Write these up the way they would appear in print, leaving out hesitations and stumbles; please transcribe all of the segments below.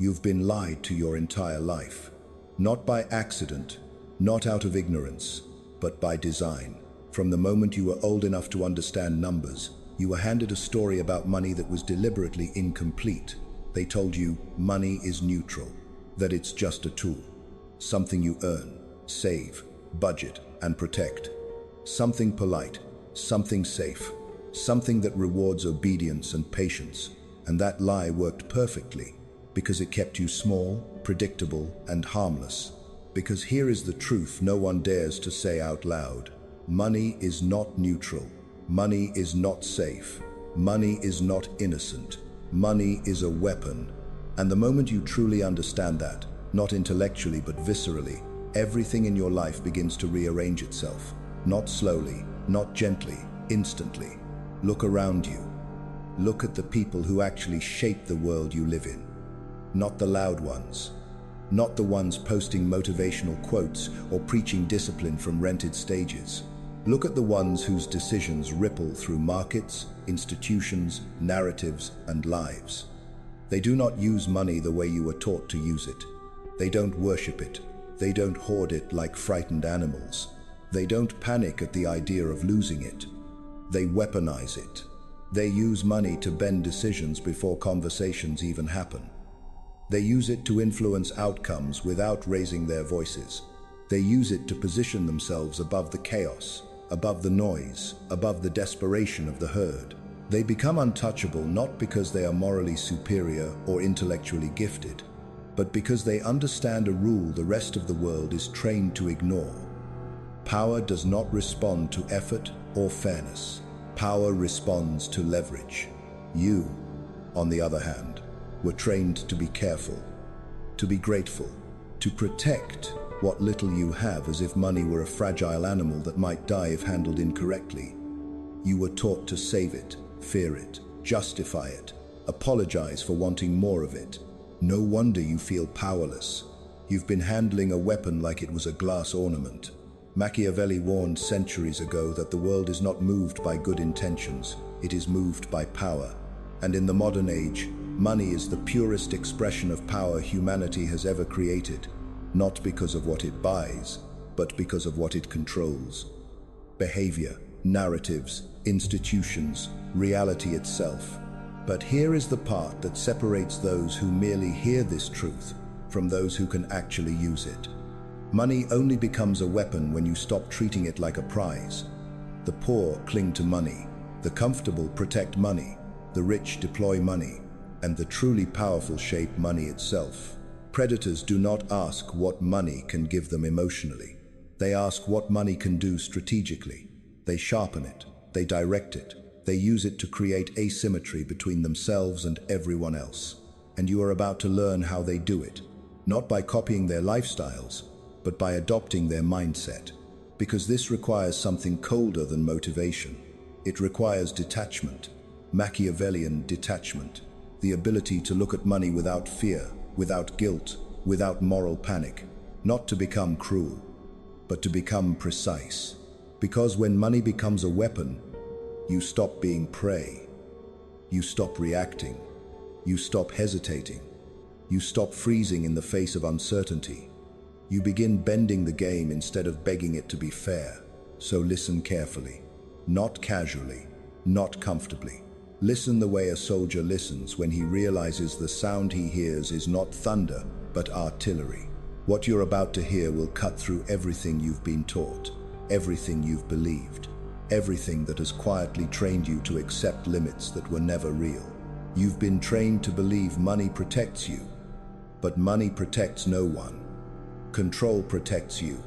You've been lied to your entire life. Not by accident, not out of ignorance, but by design. From the moment you were old enough to understand numbers, you were handed a story about money that was deliberately incomplete. They told you money is neutral, that it's just a tool, something you earn, save, budget, and protect. Something polite, something safe, something that rewards obedience and patience. And that lie worked perfectly, because it kept you small, predictable, and harmless. Because here is the truth no one dares to say out loud. Money is not neutral. Money is not safe. Money is not innocent. Money is a weapon. And the moment you truly understand that, not intellectually but viscerally, everything in your life begins to rearrange itself. Not slowly, not gently, instantly. Look around you. Look at the people who actually shape the world you live in. Not the loud ones. Not the ones posting motivational quotes or preaching discipline from rented stages. Look at the ones whose decisions ripple through markets, institutions, narratives, and lives. They do not use money the way you were taught to use it. They don't worship it. They don't hoard it like frightened animals. They don't panic at the idea of losing it. They weaponize it. They use money to bend decisions before conversations even happen. They use it to influence outcomes without raising their voices. They use it to position themselves above the chaos, above the noise, above the desperation of the herd. They become untouchable not because they are morally superior or intellectually gifted, but because they understand a rule the rest of the world is trained to ignore. Power does not respond to effort or fairness. Power responds to leverage. You, on the other hand, were trained to be careful, to be grateful, to protect what little you have as if money were a fragile animal that might die if handled incorrectly. You were taught to save it, fear it, justify it, apologize for wanting more of it. No wonder you feel powerless. You've been handling a weapon like it was a glass ornament. Machiavelli warned centuries ago that the world is not moved by good intentions, it is moved by power. And in the modern age, money is the purest expression of power humanity has ever created, not because of what it buys, but because of what it controls. Behavior, narratives, institutions, reality itself. But here is the part that separates those who merely hear this truth from those who can actually use it. Money only becomes a weapon when you stop treating it like a prize. The poor cling to money, the comfortable protect money, the rich deploy money, and the truly powerful shape money itself. Predators do not ask what money can give them emotionally. They ask what money can do strategically. They sharpen it, they direct it, they use it to create asymmetry between themselves and everyone else. And you are about to learn how they do it, not by copying their lifestyles, but by adopting their mindset. Because this requires something colder than motivation. It requires detachment, Machiavellian detachment, the ability to look at money without fear, without guilt, without moral panic, not to become cruel, but to become precise. Because when money becomes a weapon, you stop being prey. You stop reacting. You stop hesitating. You stop freezing in the face of uncertainty. You begin bending the game instead of begging it to be fair. So listen carefully, not casually, not comfortably. Listen the way a soldier listens when he realizes the sound he hears is not thunder, but artillery. What you're about to hear will cut through everything you've been taught, everything you've believed, everything that has quietly trained you to accept limits that were never real. You've been trained to believe money protects you, but money protects no one. Control protects you.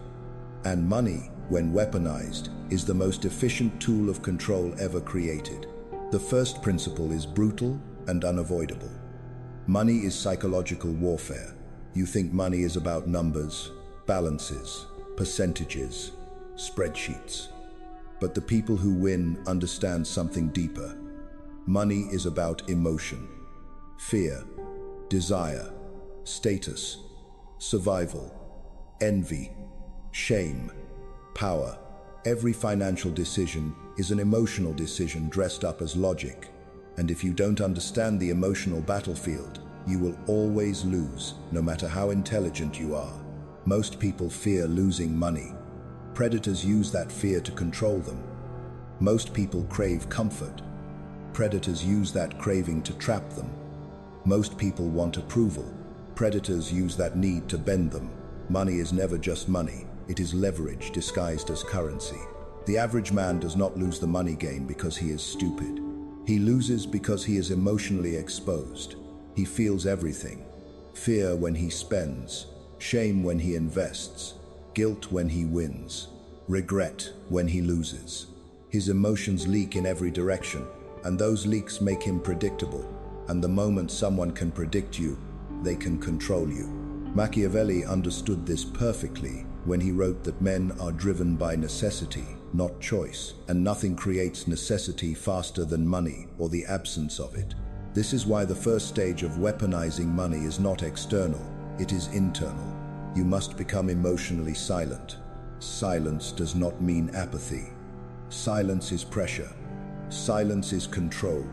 And money, when weaponized, is the most efficient tool of control ever created. The first principle is brutal and unavoidable. Money is psychological warfare. You think money is about numbers, balances, percentages, spreadsheets. But the people who win understand something deeper. Money is about emotion, fear, desire, status, survival, envy, shame, power. Every financial decision is an emotional decision dressed up as logic. And if you don't understand the emotional battlefield, You will always lose, no matter how intelligent you are. Most people fear losing money. Predators use that fear to control them. Most people crave comfort. Predators use that craving to trap them. Most people want approval. Predators use that need to bend them. Money is never just money. It is leverage disguised as currency. The average man does not lose the money game because he is stupid. He loses because he is emotionally exposed. He feels everything. Fear when he spends, shame when he invests, guilt when he wins, regret when he loses. His emotions leak in every direction, and those leaks make him predictable. And the moment someone can predict you, they can control you. Machiavelli understood this perfectly when he wrote that men are driven by necessity, not choice, and nothing creates necessity faster than money or the absence of it. This is why the first stage of weaponizing money is not external, it is internal. You must become emotionally silent. Silence does not mean apathy. Silence is pressure. Silence is control.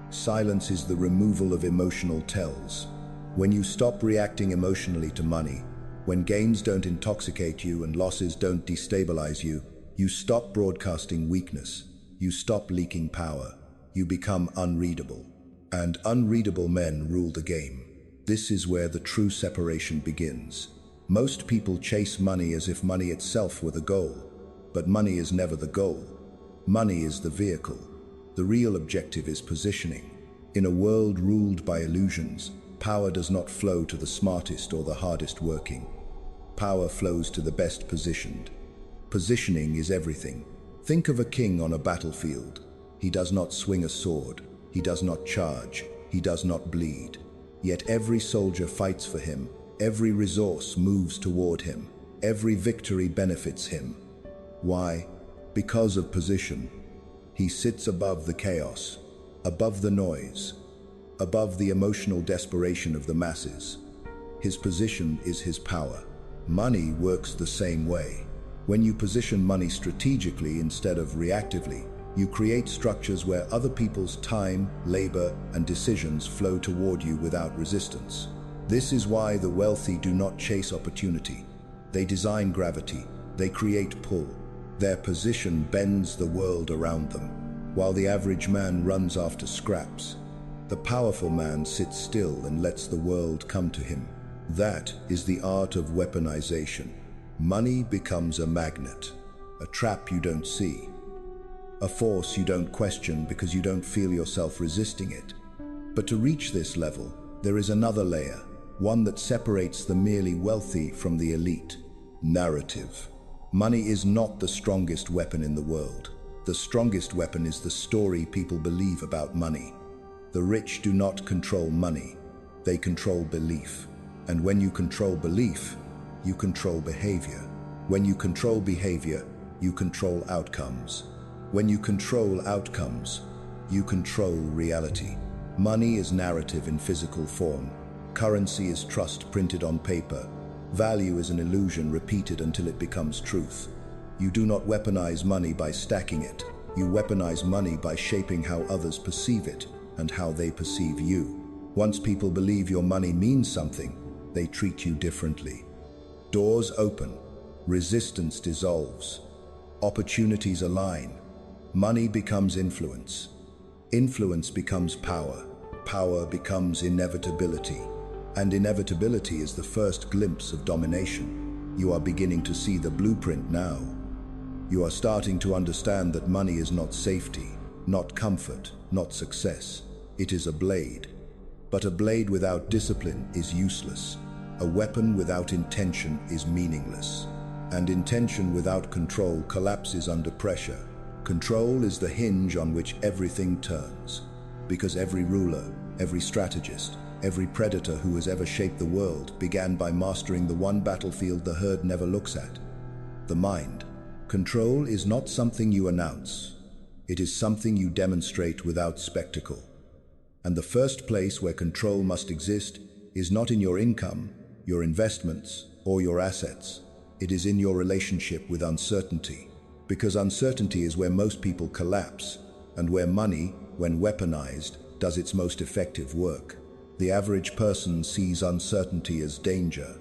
Silence is the removal of emotional tells. When you stop reacting emotionally to money, when gains don't intoxicate you and losses don't destabilize you, you stop broadcasting weakness. You stop leaking power. You become unreadable. And unreadable men rule the game. This is where the true separation begins. Most people chase money as if money itself were the goal. But money is never the goal. Money is the vehicle. The real objective is positioning. In a world ruled by illusions, power does not flow to the smartest or the hardest working. Power flows to the best positioned. Positioning is everything. Think of a king on a battlefield. He does not swing a sword. He does not charge. He does not bleed. Yet every soldier fights for him. Every resource moves toward him. Every victory benefits him. Why? Because of position. He sits above the chaos, above the noise, above the emotional desperation of the masses. His position is his power. Money works the same way. When you position money strategically instead of reactively, you create structures where other people's time, labor, and decisions flow toward you without resistance. This is why the wealthy do not chase opportunity. They design gravity. They create pull. Their position bends the world around them, while the average man runs after scraps. The powerful man sits still and lets the world come to him. That is the art of weaponization. Money becomes a magnet, a trap you don't see, a force you don't question because you don't feel yourself resisting it. But to reach this level, there is another layer, one that separates the merely wealthy from the elite: narrative. Money is not the strongest weapon in the world. The strongest weapon is the story people believe about money. The rich do not control money. They control belief. And when you control belief, you control behavior. When you control behavior, you control outcomes. When you control outcomes, you control reality. Money is narrative in physical form. Currency is trust printed on paper. Value is an illusion repeated until it becomes truth. You do not weaponize money by stacking it. You weaponize money by shaping how others perceive it and how they perceive you. Once people believe your money means something, they treat you differently. Doors open. Resistance dissolves. Opportunities align. Money becomes influence. Influence becomes power. Power becomes inevitability. And inevitability is the first glimpse of domination. You are beginning to see the blueprint now. You are starting to understand that money is not safety, not comfort, not success. It is a blade. But a blade without discipline is useless. A weapon without intention is meaningless. And intention without control collapses under pressure. Control is the hinge on which everything turns. Because every ruler, every strategist, every predator who has ever shaped the world began by mastering the one battlefield the herd never looks at: the mind. Control is not something you announce. It is something you demonstrate without spectacle. And the first place where control must exist is not in your income, your investments, or your assets. It is in your relationship with uncertainty. Because uncertainty is where most people collapse, and where money, when weaponized, does its most effective work. The average person sees uncertainty as danger.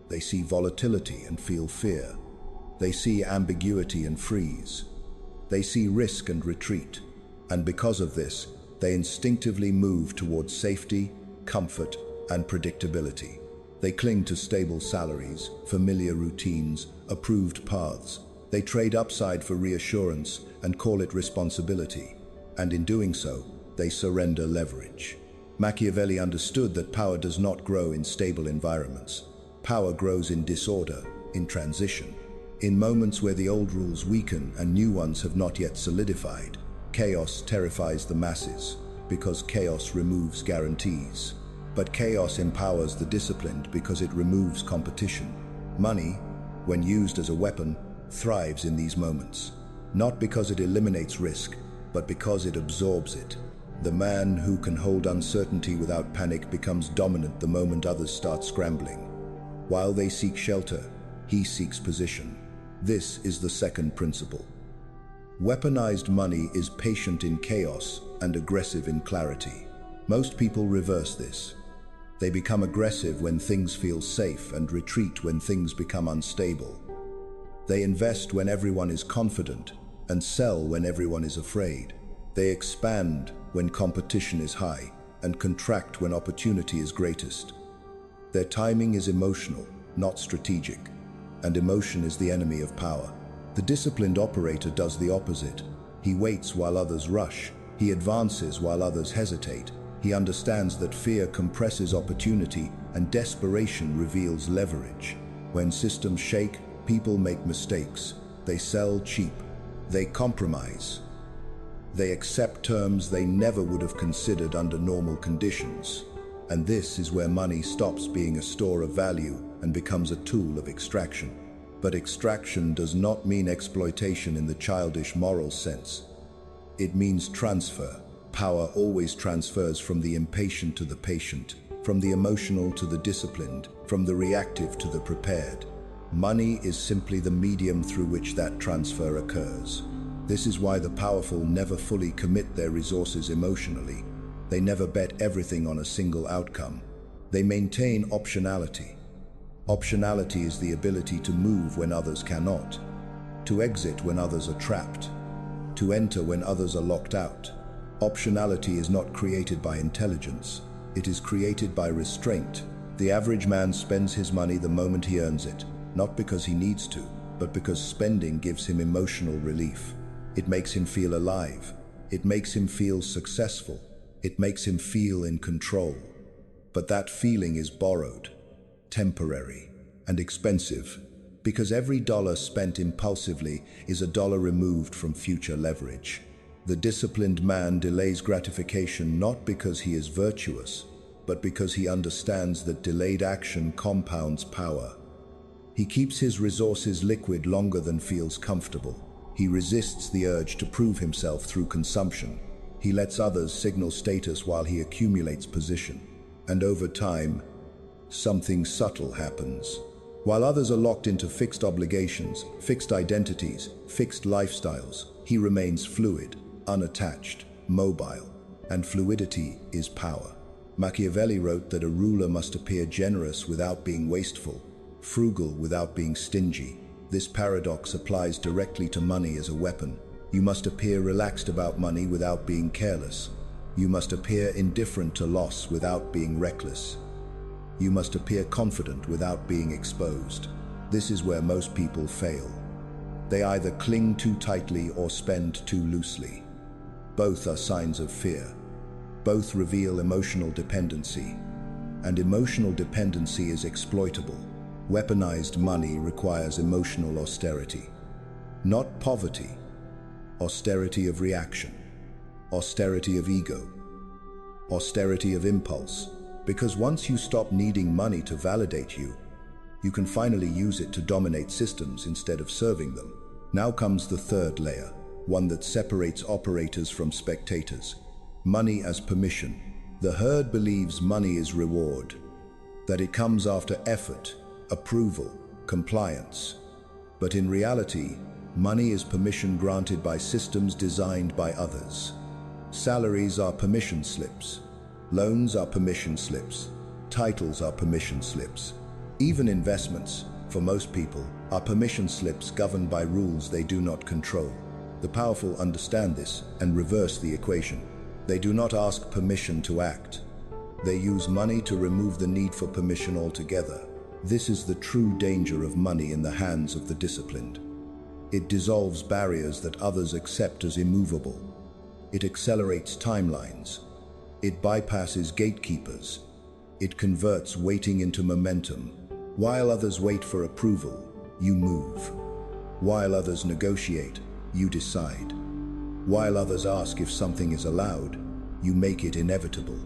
They see volatility and feel fear. They see ambiguity and freeze. They see risk and retreat. And because of this, they instinctively move towards safety, comfort, and predictability. They cling to stable salaries, familiar routines, approved paths. They trade upside for reassurance and call it responsibility. And in doing so, they surrender leverage. Machiavelli understood that power does not grow in stable environments. Power grows in disorder, in transition. In moments where the old rules weaken and new ones have not yet solidified, chaos terrifies the masses, because chaos removes guarantees. But chaos empowers the disciplined because it removes competition. Money, when used as a weapon, thrives in these moments. Not because it eliminates risk, but because it absorbs it. The man who can hold uncertainty without panic becomes dominant the moment others start scrambling. While they seek shelter, he seeks position. This is the second principle. Weaponized money is patient in chaos and aggressive in clarity. Most people reverse this. They become aggressive when things feel safe and retreat when things become unstable. They invest when everyone is confident and sell when everyone is afraid. They expand when competition is high and contract when opportunity is greatest. Their timing is emotional, not strategic, and emotion is the enemy of power. The disciplined operator does the opposite. He waits while others rush. He advances while others hesitate. He understands that fear compresses opportunity and desperation reveals leverage. When systems shake, people make mistakes. They sell cheap. They compromise. They accept terms they never would have considered under normal conditions. And this is where money stops being a store of value and becomes a tool of extraction. But extraction does not mean exploitation in the childish moral sense. It means transfer. Power always transfers from the impatient to the patient, from the emotional to the disciplined, from the reactive to the prepared. Money is simply the medium through which that transfer occurs. This is why the powerful never fully commit their resources emotionally. They never bet everything on a single outcome. They maintain optionality. Optionality is the ability to move when others cannot, to exit when others are trapped, to enter when others are locked out. Optionality is not created by intelligence. It is created by restraint. The average man spends his money the moment he earns it, not because he needs to, but because spending gives him emotional relief. It makes him feel alive. It makes him feel successful. It makes him feel in control. But that feeling is borrowed, temporary, and expensive, because every dollar spent impulsively is a dollar removed from future leverage. The disciplined man delays gratification not because he is virtuous, but because he understands that delayed action compounds power. He keeps his resources liquid longer than feels comfortable. He resists the urge to prove himself through consumption. He lets others signal status while he accumulates position. And over time, something subtle happens. While others are locked into fixed obligations, fixed identities, fixed lifestyles, he remains fluid, unattached, mobile, and fluidity is power. Machiavelli wrote that a ruler must appear generous without being wasteful, frugal without being stingy. This paradox applies directly to money as a weapon. You must appear relaxed about money without being careless. You must appear indifferent to loss without being reckless. You must appear confident without being exposed. This is where most people fail. They either cling too tightly or spend too loosely. Both are signs of fear. Both reveal emotional dependency. And emotional dependency is exploitable. Weaponized money requires emotional austerity. Not poverty. Austerity of reaction. Austerity of ego. Austerity of impulse. Because once you stop needing money to validate you, you can finally use it to dominate systems instead of serving them. Now comes the third layer, one that separates operators from spectators. Money as permission. The herd believes money is reward, that it comes after effort, approval, compliance. But in reality, money is permission granted by systems designed by others. Salaries are permission slips. Loans are permission slips. Titles are permission slips. Even investments, for most people, are permission slips governed by rules they do not control. The powerful understand this and reverse the equation. They do not ask permission to act. They use money to remove the need for permission altogether. This is the true danger of money in the hands of the disciplined. It dissolves barriers that others accept as immovable. It accelerates timelines. It bypasses gatekeepers. It converts waiting into momentum. While others wait for approval, you move. While others negotiate, you decide. While others ask if something is allowed, you make it inevitable.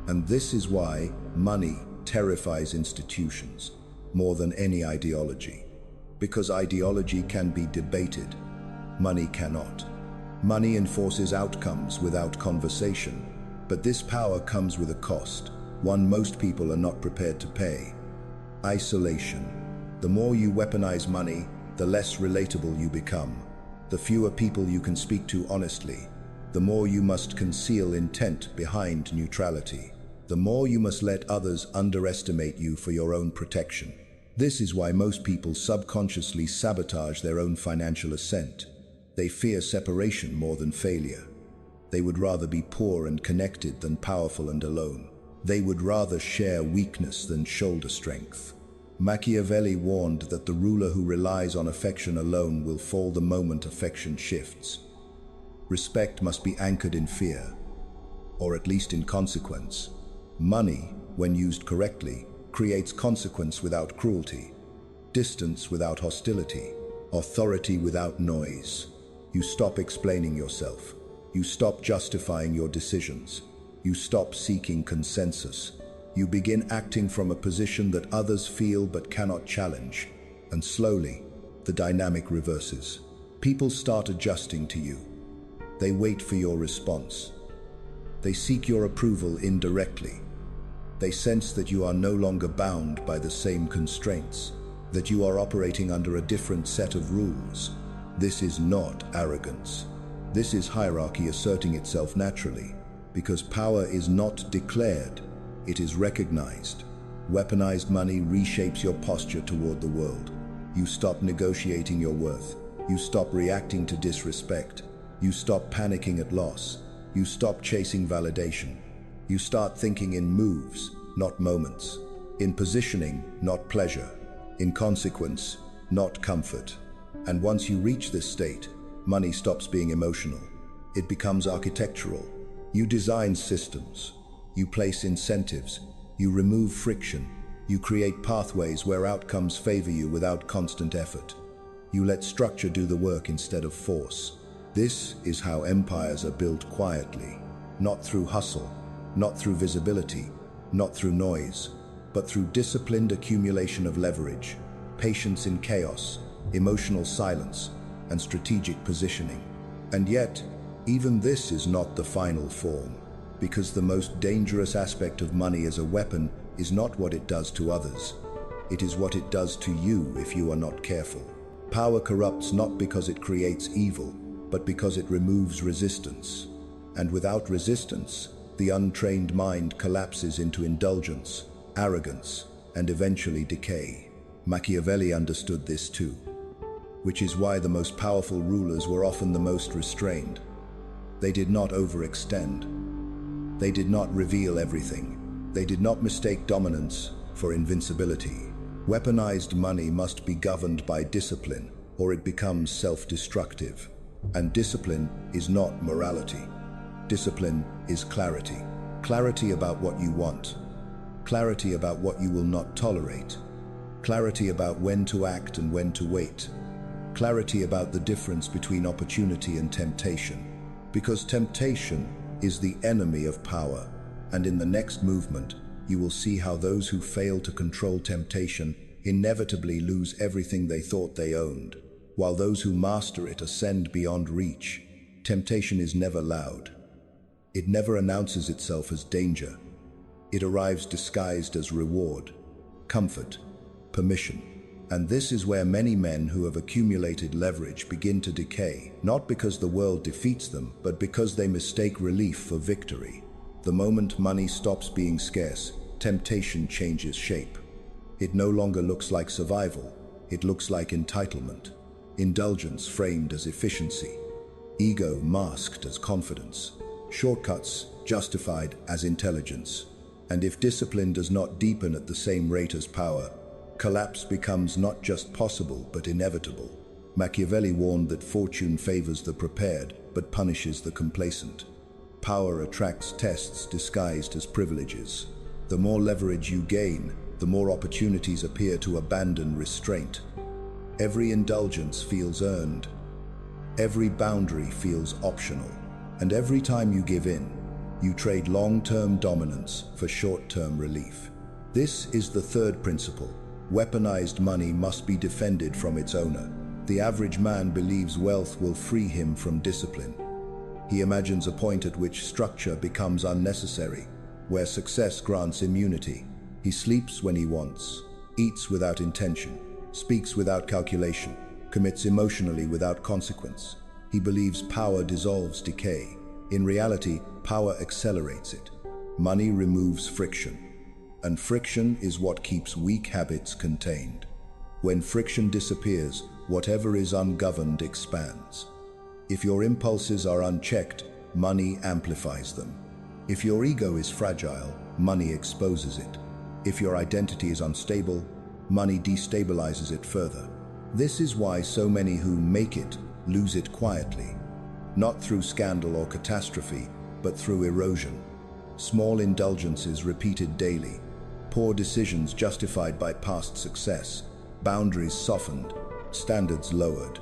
And this is why money terrifies institutions more than any ideology. Because ideology can be debated, money cannot. Money enforces outcomes without conversation, but this power comes with a cost, one most people are not prepared to pay. Isolation. The more you weaponize money, the less relatable you become. The fewer people you can speak to honestly, the more you must conceal intent behind neutrality. The more you must let others underestimate you for your own protection. This is why most people subconsciously sabotage their own financial ascent. They fear separation more than failure. They would rather be poor and connected than powerful and alone. They would rather share weakness than shoulder strength. Machiavelli warned that the ruler who relies on affection alone will fall the moment affection shifts. Respect must be anchored in fear, or at least in consequence. Money, when used correctly, creates consequence without cruelty, distance without hostility, authority without noise. You stop explaining yourself. You stop justifying your decisions. You stop seeking consensus. You begin acting from a position that others feel but cannot challenge. And slowly, the dynamic reverses. People start adjusting to you. They wait for your response. They seek your approval indirectly. They sense that you are no longer bound by the same constraints, that you are operating under a different set of rules. This is not arrogance. This is hierarchy asserting itself naturally, because power is not declared, it is recognized. Weaponized money reshapes your posture toward the world. You stop negotiating your worth. You stop reacting to disrespect. You stop panicking at loss. You stop chasing validation. You start thinking in moves, not moments. In positioning, not pleasure. In consequence, not comfort. And once you reach this state, money stops being emotional. It becomes architectural. You design systems. You place incentives. You remove friction. You create pathways where outcomes favor you without constant effort. You let structure do the work instead of force. This is how empires are built quietly, not through hustle, not through visibility, not through noise, but through disciplined accumulation of leverage, patience in chaos, emotional silence, and strategic positioning. And yet, even this is not the final form, because the most dangerous aspect of money as a weapon is not what it does to others. It is what it does to you if you are not careful. Power corrupts not because it creates evil, but because it removes resistance. And without resistance, the untrained mind collapses into indulgence, arrogance, and eventually decay. Machiavelli understood this too, which is why the most powerful rulers were often the most restrained. They did not overextend. They did not reveal everything. They did not mistake dominance for invincibility. Weaponized money must be governed by discipline, or it becomes self-destructive. And discipline is not morality. Discipline is clarity. Clarity about what you want. Clarity about what you will not tolerate. Clarity about when to act and when to wait. Clarity about the difference between opportunity and temptation. Because temptation is the enemy of power, and in the next movement, you will see how those who fail to control temptation inevitably lose everything they thought they owned, while those who master it ascend beyond reach. Temptation is never loud. It never announces itself as danger. It arrives disguised as reward, comfort, permission. And this is where many men who have accumulated leverage begin to decay, not because the world defeats them, but because they mistake relief for victory. The moment money stops being scarce, temptation changes shape. It no longer looks like survival, it looks like entitlement. Indulgence framed as efficiency. Ego masked as confidence. Shortcuts justified as intelligence. And if discipline does not deepen at the same rate as power, collapse becomes not just possible but inevitable. Machiavelli warned that fortune favors the prepared but punishes the complacent. Power attracts tests disguised as privileges. The more leverage you gain, the more opportunities appear to abandon restraint. Every indulgence feels earned. Every boundary feels optional. And every time you give in, you trade long-term dominance for short-term relief. This is the third principle. Weaponized money must be defended from its owner. The average man believes wealth will free him from discipline. He imagines a point at which structure becomes unnecessary, where success grants immunity. He sleeps when he wants, eats without intention, speaks without calculation, commits emotionally without consequence. He believes power dissolves decay. In reality, power accelerates it. Money removes friction, and friction is what keeps weak habits contained. When friction disappears, whatever is ungoverned expands. If your impulses are unchecked, money amplifies them. If your ego is fragile, money exposes it. If your identity is unstable, money destabilizes it further. This is why so many who make it lose it quietly, not through scandal or catastrophe, but through erosion. Small indulgences repeated daily, poor decisions justified by past success, boundaries softened, standards lowered,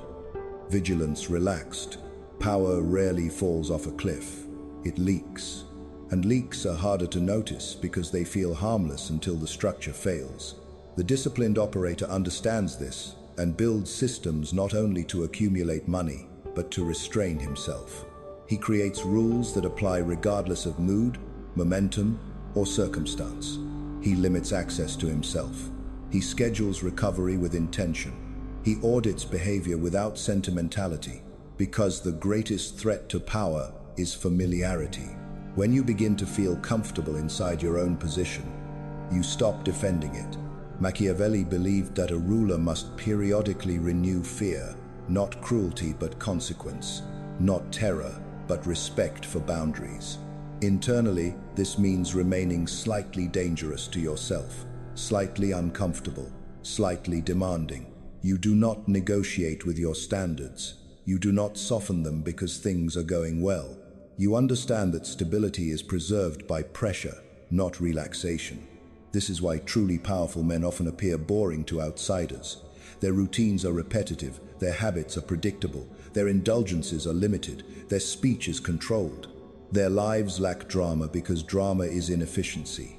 vigilance relaxed. Power rarely falls off a cliff, it leaks. And leaks are harder to notice because they feel harmless until the structure fails. The disciplined operator understands this and builds systems not only to accumulate money, but to restrain himself. He creates rules that apply regardless of mood, momentum, or circumstance. He limits access to himself. He schedules recovery with intention. He audits behavior without sentimentality, because the greatest threat to power is familiarity. When you begin to feel comfortable inside your own position, you stop defending it. Machiavelli believed that a ruler must periodically renew fear, not cruelty but consequence, not terror but respect for boundaries. Internally, this means remaining slightly dangerous to yourself, slightly uncomfortable, slightly demanding. You do not negotiate with your standards. You do not soften them because things are going well. You understand that stability is preserved by pressure, not relaxation. This is why truly powerful men often appear boring to outsiders. Their routines are repetitive, their habits are predictable, their indulgences are limited, their speech is controlled. Their lives lack drama because drama is inefficiency.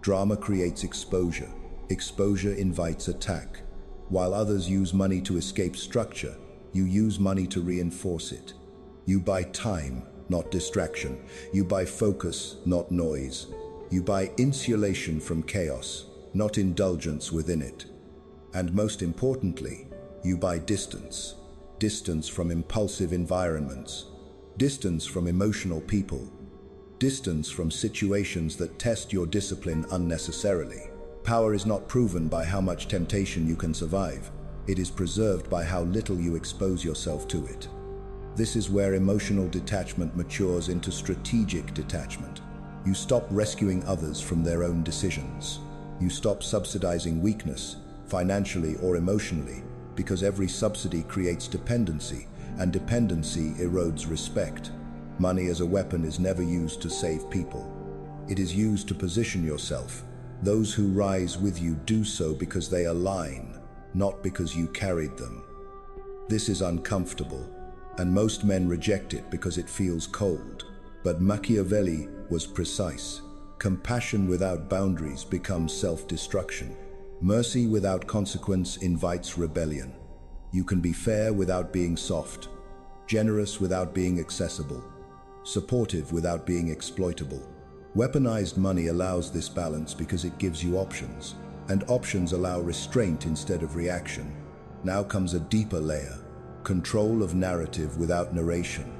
Drama creates exposure. Exposure invites attack. While others use money to escape structure, you use money to reinforce it. You buy time, not distraction. You buy focus, not noise. You buy insulation from chaos, not indulgence within it. And most importantly, you buy distance. Distance from impulsive environments. Distance from emotional people. Distance from situations that test your discipline unnecessarily. Power is not proven by how much temptation you can survive. It is preserved by how little you expose yourself to it. This is where emotional detachment matures into strategic detachment. You stop rescuing others from their own decisions. You stop subsidizing weakness, financially or emotionally, because every subsidy creates dependency, and dependency erodes respect. Money as a weapon is never used to save people. It is used to position yourself. Those who rise with you do so because they align, not because you carried them. This is uncomfortable, and most men reject it because it feels cold. But Machiavelli was precise. Compassion without boundaries becomes self-destruction. Mercy without consequence invites rebellion. You can be fair without being soft, generous without being accessible, supportive without being exploitable. Weaponized money allows this balance because it gives you options, and options allow restraint instead of reaction. Now comes a deeper layer, control of narrative without narration.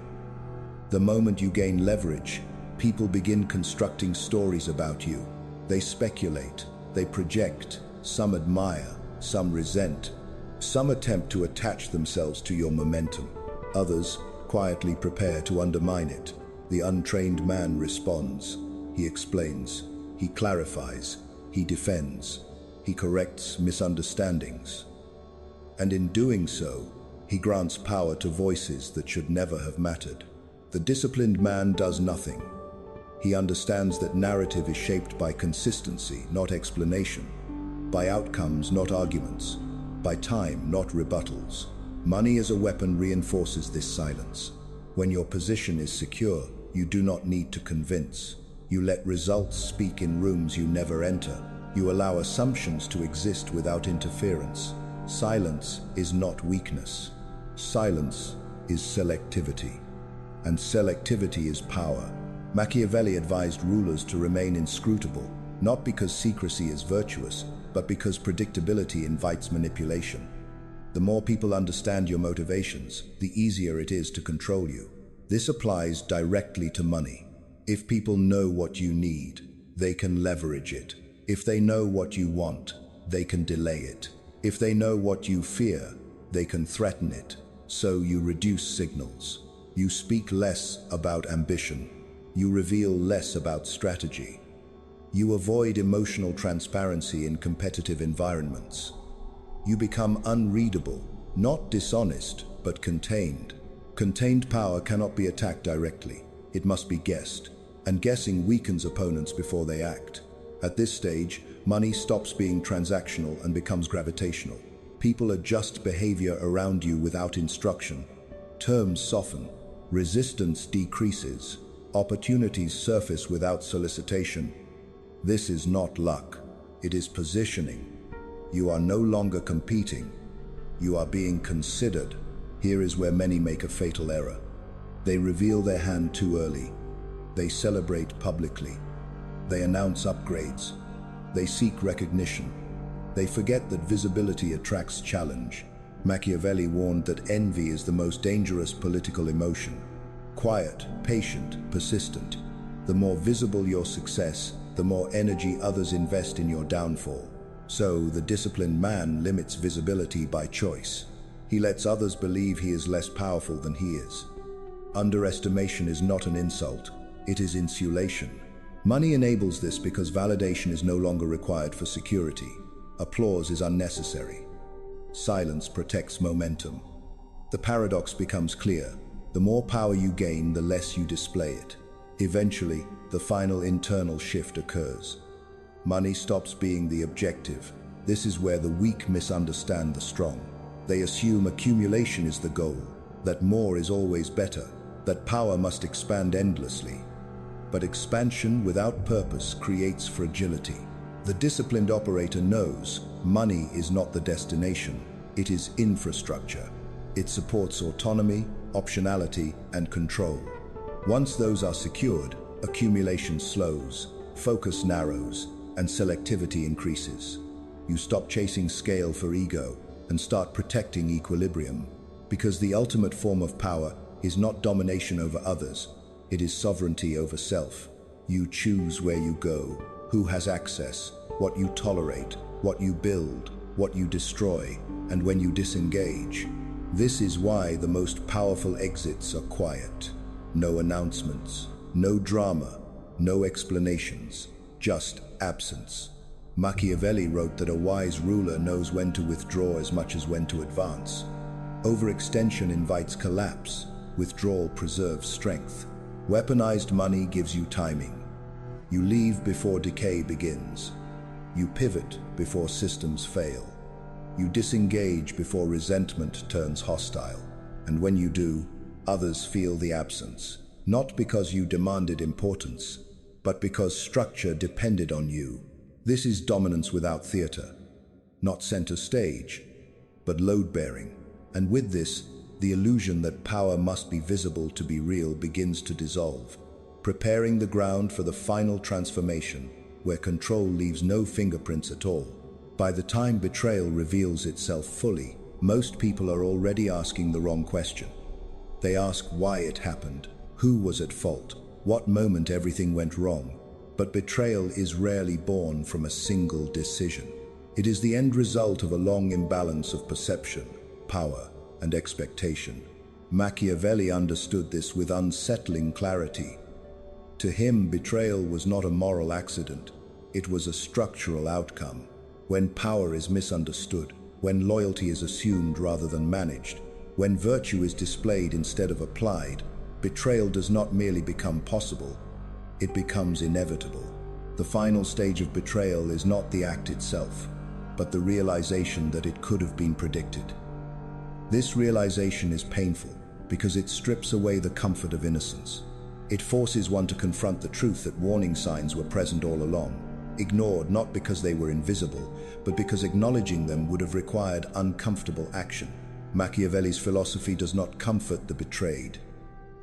The moment you gain leverage, People begin constructing stories about you. They speculate, they project, some admire, some resent, some attempt to attach themselves to your momentum. Others quietly prepare to undermine it. The untrained man responds. He explains, he clarifies, he defends, he corrects misunderstandings. And in doing so, he grants power to voices that should never have mattered. The disciplined man does nothing. He understands that narrative is shaped by consistency, not explanation, by outcomes, not arguments, by time, not rebuttals. Money as a weapon reinforces this silence. When your position is secure, you do not need to convince. You let results speak in rooms you never enter. You allow assumptions to exist without interference. Silence is not weakness. Silence is selectivity. And selectivity is power. Machiavelli advised rulers to remain inscrutable, not because secrecy is virtuous, but because predictability invites manipulation. The more people understand your motivations, the easier it is to control you. This applies directly to money. If people know what you need, they can leverage it. If they know what you want, they can delay it. If they know what you fear, they can threaten it. So you reduce signals. You speak less about ambition. You reveal less about strategy. You avoid emotional transparency in competitive environments. You become unreadable, not dishonest, but contained. Contained power cannot be attacked directly. It must be guessed, and guessing weakens opponents before they act. At this stage, money stops being transactional and becomes gravitational. People adjust behavior around you without instruction. Terms soften. Resistance decreases. Opportunities surface without solicitation. This is not luck. It is positioning. You are no longer competing. You are being considered. Here is where many make a fatal error. They reveal their hand too early. They celebrate publicly. They announce upgrades. They seek recognition. They forget that visibility attracts challenge. Machiavelli warned that envy is the most dangerous political emotion. Quiet, patient, persistent. The more visible your success, the more energy others invest in your downfall. So, the disciplined man limits visibility by choice. He lets others believe he is less powerful than he is. Underestimation is not an insult, it is insulation. Money enables this because validation is no longer required for security. Applause is unnecessary. Silence protects momentum. The paradox becomes clear. The more power you gain, the less you display it. Eventually, the final internal shift occurs. Money stops being the objective. This is where the weak misunderstand the strong. They assume accumulation is the goal, that more is always better, that power must expand endlessly. But expansion without purpose creates fragility. The disciplined operator knows money is not the destination, it is infrastructure. It supports autonomy, optionality, and control. Once those are secured, accumulation slows, focus narrows, and selectivity increases. You stop chasing scale for ego and start protecting equilibrium, because the ultimate form of power is not domination over others, it is sovereignty over self. You choose where you go, who has access, what you tolerate, what you build, what you destroy, and when you disengage. This is why the most powerful exits are quiet. No announcements, no drama, no explanations, just absence. Machiavelli wrote that a wise ruler knows when to withdraw as much as when to advance. Overextension invites collapse. Withdrawal preserves strength. Weaponized money gives you timing. You leave before decay begins. You pivot before systems fail. You disengage before resentment turns hostile. And when you do, others feel the absence. Not because you demanded importance, but because structure depended on you. This is dominance without theater. Not center stage, but load-bearing. And with this, the illusion that power must be visible to be real begins to dissolve, preparing the ground for the final transformation, where control leaves no fingerprints at all. By the time betrayal reveals itself fully, most people are already asking the wrong question. They ask why it happened, who was at fault, what moment everything went wrong. But betrayal is rarely born from a single decision. It is the end result of a long imbalance of perception, power, and expectation. Machiavelli understood this with unsettling clarity. To him, betrayal was not a moral accident. It was a structural outcome. When power is misunderstood, when loyalty is assumed rather than managed, when virtue is displayed instead of applied, betrayal does not merely become possible, it becomes inevitable. The final stage of betrayal is not the act itself, but the realization that it could have been predicted. This realization is painful because it strips away the comfort of innocence. It forces one to confront the truth that warning signs were present all along, ignored not because they were invisible, but because acknowledging them would have required uncomfortable action. Machiavelli's philosophy does not comfort the betrayed.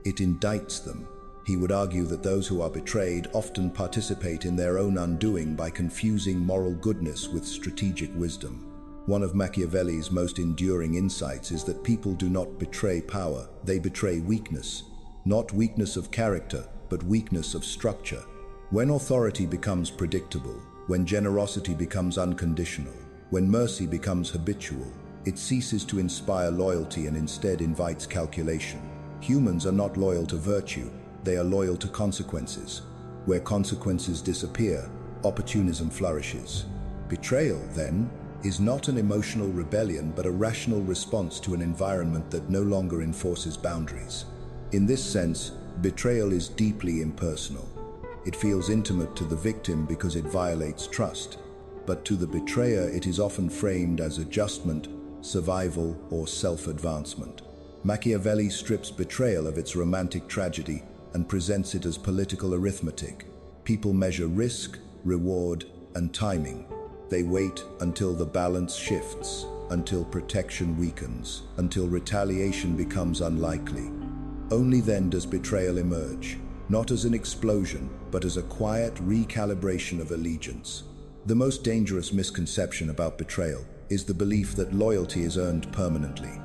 It indicts them. He would argue that those who are betrayed often participate in their own undoing by confusing moral goodness with strategic wisdom. One of Machiavelli's most enduring insights is that people do not betray power, they betray weakness. Not weakness of character, but weakness of structure. When authority becomes predictable, when generosity becomes unconditional, when mercy becomes habitual, it ceases to inspire loyalty and instead invites calculation. Humans are not loyal to virtue, they are loyal to consequences. Where consequences disappear, opportunism flourishes. Betrayal, then, is not an emotional rebellion but a rational response to an environment that no longer enforces boundaries. In this sense, betrayal is deeply impersonal. It feels intimate to the victim because it violates trust, but to the betrayer it is often framed as adjustment, survival, or self-advancement. Machiavelli strips betrayal of its romantic tragedy and presents it as political arithmetic. People measure risk, reward, and timing. They wait until the balance shifts, until protection weakens, until retaliation becomes unlikely. Only then does betrayal emerge, not as an explosion, but as a quiet recalibration of allegiance. The most dangerous misconception about betrayal is the belief that loyalty is earned permanently.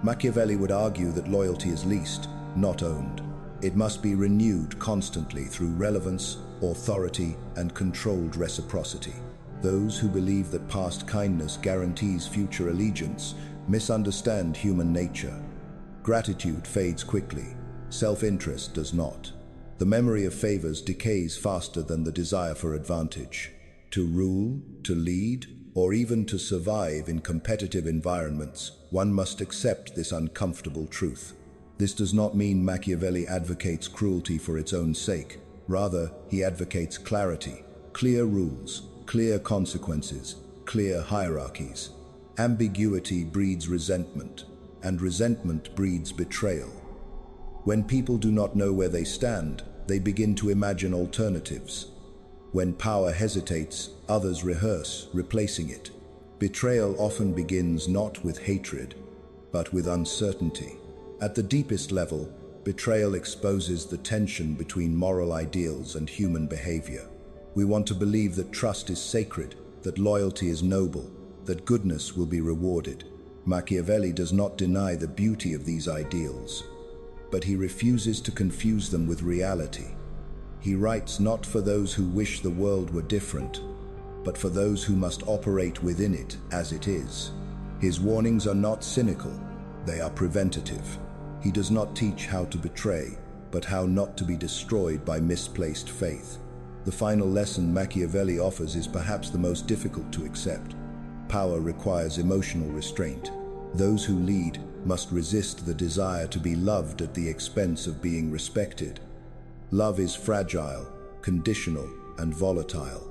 Machiavelli would argue that loyalty is leased, not owned. It must be renewed constantly through relevance, authority, and controlled reciprocity. Those who believe that past kindness guarantees future allegiance misunderstand human nature. Gratitude fades quickly, self-interest does not. The memory of favors decays faster than the desire for advantage. To rule, to lead, or even to survive in competitive environments, one must accept this uncomfortable truth. This does not mean Machiavelli advocates cruelty for its own sake. Rather, he advocates clarity, clear rules, clear consequences, clear hierarchies. Ambiguity breeds resentment, and resentment breeds betrayal. When people do not know where they stand, they begin to imagine alternatives. When power hesitates, others rehearse, replacing it. Betrayal often begins not with hatred, but with uncertainty. At the deepest level, betrayal exposes the tension between moral ideals and human behavior. We want to believe that trust is sacred, that loyalty is noble, that goodness will be rewarded. Machiavelli does not deny the beauty of these ideals, but he refuses to confuse them with reality. He writes not for those who wish the world were different, but for those who must operate within it as it is. His warnings are not cynical, they are preventative. He does not teach how to betray, but how not to be destroyed by misplaced faith. The final lesson Machiavelli offers is perhaps the most difficult to accept. Power requires emotional restraint. Those who lead must resist the desire to be loved at the expense of being respected. Love is fragile, conditional, and volatile.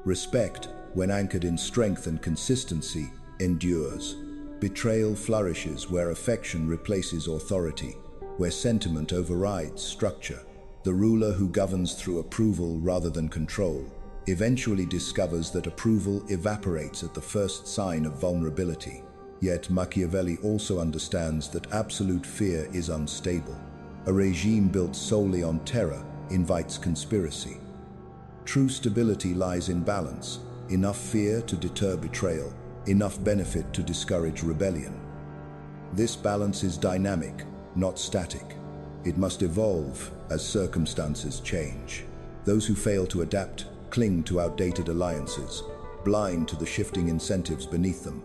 Respect, when anchored in strength and consistency, endures. Betrayal flourishes where affection replaces authority, where sentiment overrides structure. The ruler who governs through approval rather than control eventually discovers that approval evaporates at the first sign of vulnerability. Yet Machiavelli also understands that absolute fear is unstable. A regime built solely on terror invites conspiracy. True stability lies in balance, enough fear to deter betrayal, enough benefit to discourage rebellion. This balance is dynamic, not static. It must evolve as circumstances change. Those who fail to adapt cling to outdated alliances, blind to the shifting incentives beneath them.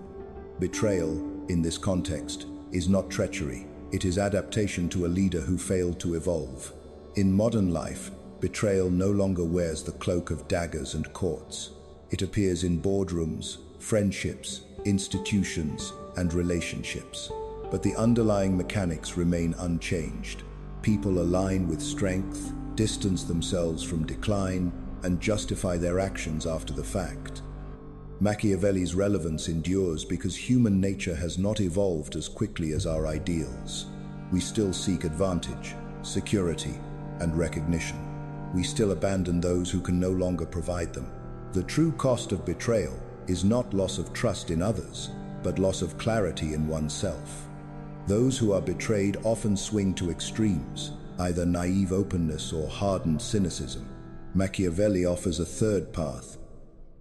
Betrayal, in this context, is not treachery. It is adaptation to a leader who failed to evolve. In modern life, betrayal no longer wears the cloak of daggers and courts. It appears in boardrooms, friendships, institutions, and relationships. But the underlying mechanics remain unchanged. People align with strength, distance themselves from decline, and justify their actions after the fact. Machiavelli's relevance endures because human nature has not evolved as quickly as our ideals. We still seek advantage, security, and recognition. We still abandon those who can no longer provide them. The true cost of betrayal is not loss of trust in others, but loss of clarity in oneself. Those who are betrayed often swing to extremes, either naive openness or hardened cynicism. Machiavelli offers a third path: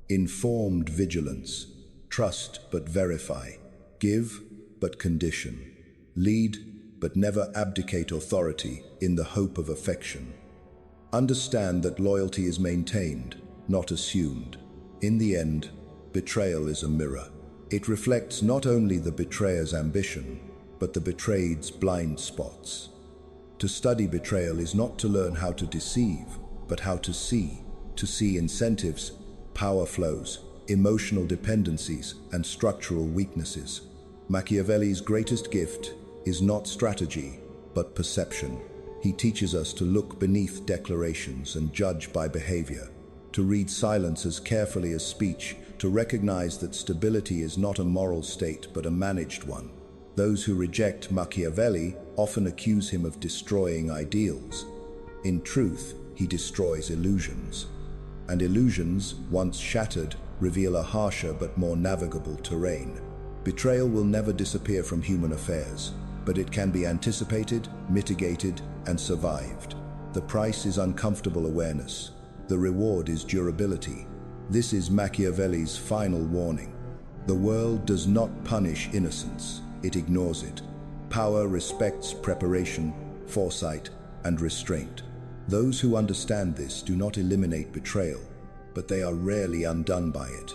informed vigilance. Trust but verify. Give but condition. Lead but never abdicate authority in the hope of affection. Understand that loyalty is maintained, not assumed. In the end, betrayal is a mirror. It reflects not only the betrayer's ambition, but the betrayed's blind spots. To study betrayal is not to learn how to deceive, but how to see incentives, power flows, emotional dependencies, and structural weaknesses. Machiavelli's greatest gift is not strategy, but perception. He teaches us to look beneath declarations and judge by behavior, to read silence as carefully as speech, to recognize that stability is not a moral state but a managed one. Those who reject Machiavelli often accuse him of destroying ideals. In truth, he destroys illusions. And illusions, once shattered, reveal a harsher but more navigable terrain. Betrayal will never disappear from human affairs, but it can be anticipated, mitigated, and survived. The price is uncomfortable awareness. The reward is durability. This is Machiavelli's final warning. The world does not punish innocence, it ignores it. Power respects preparation, foresight, and restraint. Those who understand this do not eliminate betrayal, but they are rarely undone by it.